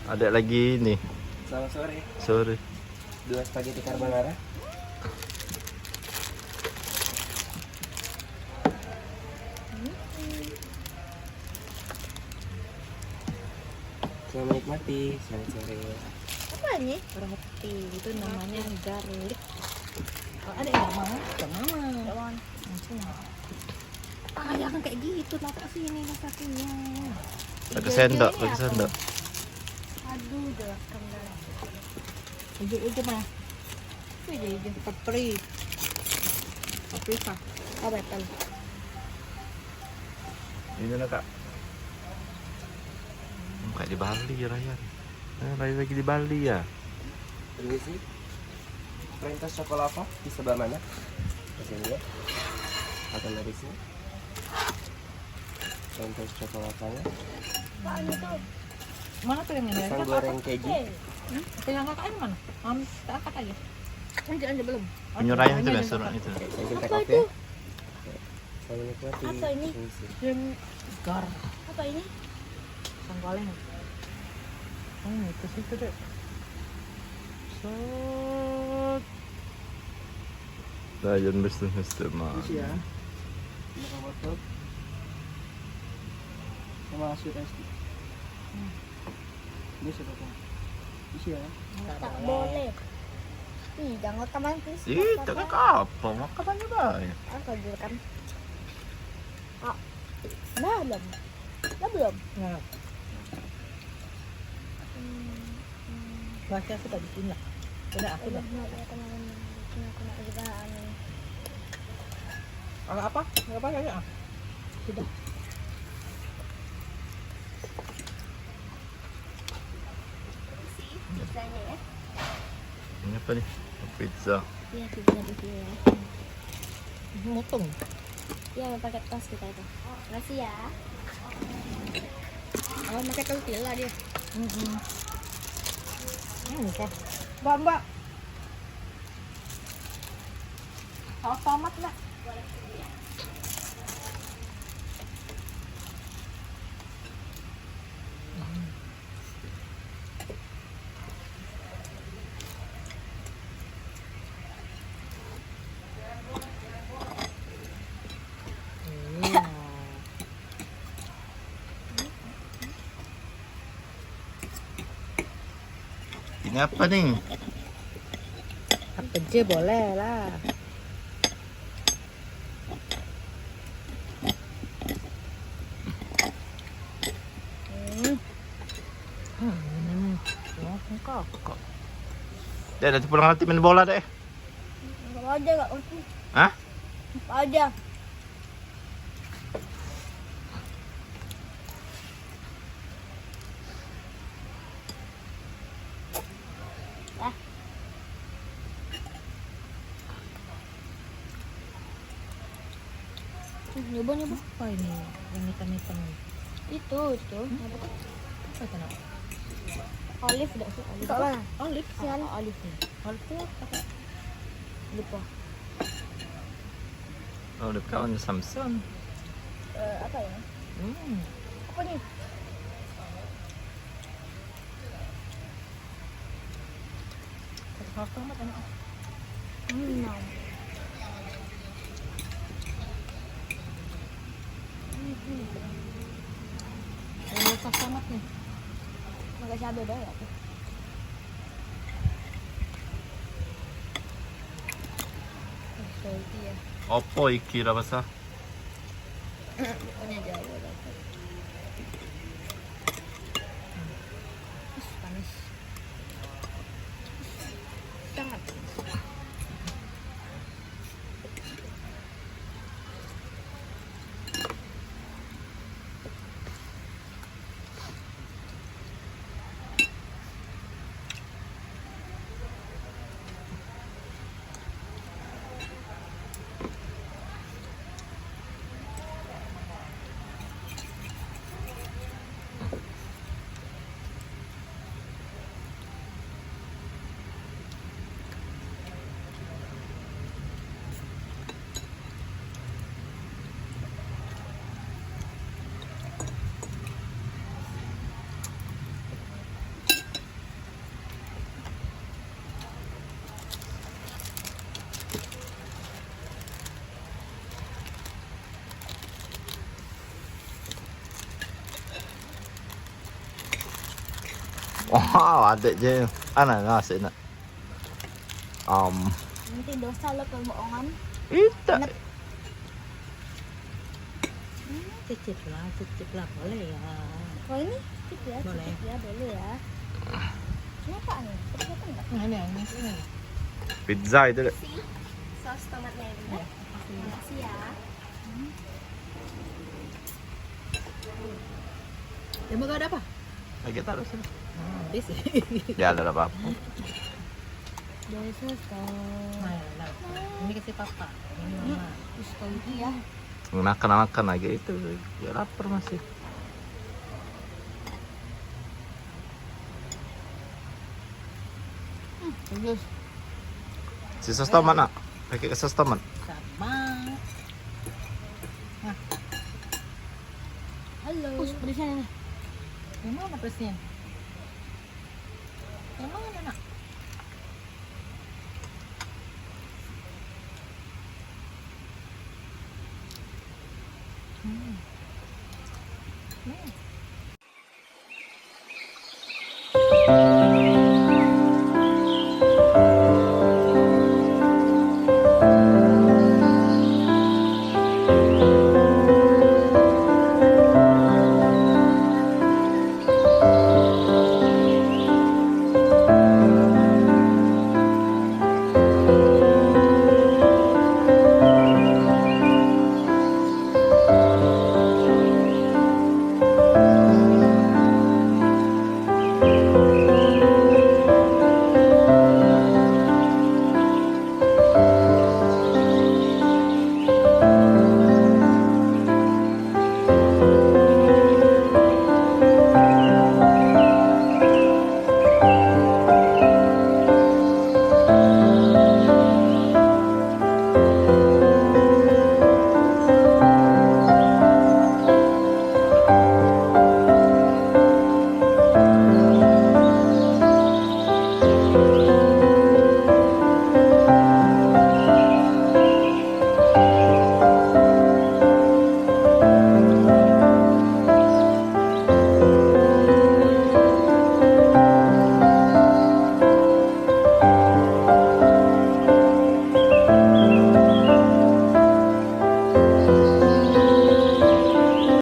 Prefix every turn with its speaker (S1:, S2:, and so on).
S1: Ada lagi nih.
S2: Selamat sore.
S1: Sore.
S2: 2 spaghetti carbonara. Selamat menikmati. Selamat sore.
S3: Apa ini?
S4: Roti itu namanya garlic. Oh, ada yang mau? Gak mau. Langsung. Ah, jangan kayak gitu. Apa sih ini kakinya?
S1: Pakai sendok, pakai sendok.
S3: Aduh, udah kembali.
S4: Ujung mah. Ujung pepri. Pepri kah?
S3: Oh, betul.
S1: Ini lah kak. Kayak di Bali ya Raya. Raya lagi di Bali ya.
S2: Permisi. Perintas cokolava di sebelah mana? Di sini ya. Atau dari sini. Perintas cokolavanya.
S3: Apaan itu?
S4: Mana tuh yang ini?
S2: Pisang goreng keju.
S4: Pisang kakaknya mana? Kita angkat aja.
S3: Lanjut belum.
S1: Punya Raya itu ya surat itu.
S2: Saya minta
S3: Apa
S2: kopi
S3: itu?
S2: ya. Saya menikmati.
S3: Apa ini?
S2: Permisi.
S4: Dan gar.
S3: Apa ini?
S4: Pisang goreng. Ke situ deh.
S1: Set. Ryan business teman.
S2: Isi ya. Buka botol. Sama asyik SD. Bisa potong. Isi ya.
S3: Tak boleh. Ih, jangan teman please.
S1: Ih, tak apa, makan banyak banget.
S3: Aku dulu kan. Ah. Nah, belum. Nah, belum.
S4: Nah, baca sudah bikin lah. Udah aku dah. Agak apa? Agak apa ya? Sudah.
S3: Pizzanya ya.
S1: Ini apa nih? Pizza.
S3: Iya, pizza di sini ya.
S4: Motong.
S3: Iya, mau pakai tas kita itu. Makasih ya. Oh, pakai tortilla dia.
S4: Kok. Mbak. Saus tomat lah.
S1: Ini apa nih?
S4: Apa aja boleh lah.
S1: Kok. Dia nanti pulang nanti main bola deh.
S3: Apa aja enggak usah.
S1: Hah?
S3: Apa aja. Nyoba.
S4: Apa ini? Yang hitam-hitam ini?
S3: Itu.
S4: Apa itu nak?
S3: Olive enggak sih? Olive.
S4: Kok mana? Olive.
S3: Sian olive nih.
S4: Olive itu apa?
S3: Lupa.
S1: Oh, udah kawan Samsung.
S3: Apa ya? Apa nih?
S4: Saus tomat enak.
S3: Nah.
S4: Ini saus tomat nih.
S3: Pakai cabai dah ya. Salty ya.
S1: Oppo iki rasa.
S3: Pokoknya Jawa dapat. Panas. Sangat.
S1: Wow, ada je. Ana nasi nak.
S3: Nanti dosa lo permoongan.
S1: Ita.
S4: Cicip lah boleh ya.
S3: Oh ini cicip ya,
S4: Boleh.
S3: cicip ya boleh ya. Kenapa nih? Kenapa enggak?
S4: Ini.
S1: Pizza itu deh.
S3: Si saus tomatnya ini.
S4: Ya,
S3: Makasih ya.
S4: Ya mau ada apa?
S1: Lagi taruh sini.
S4: Di sini.
S1: Ya ada apa?
S3: Dari selesai.
S4: Nah, ini kasih papa. Ini mama.
S3: Nostalgia ya.
S1: Makan lagi itu. Ya lapar masih.
S3: Bagus.
S1: Si sos tomat nak. Pakai sos tomat.
S4: Sama.
S3: Halo. Pedesnya nih.
S4: Yang mana presiden? Yang mana nak? Hmm.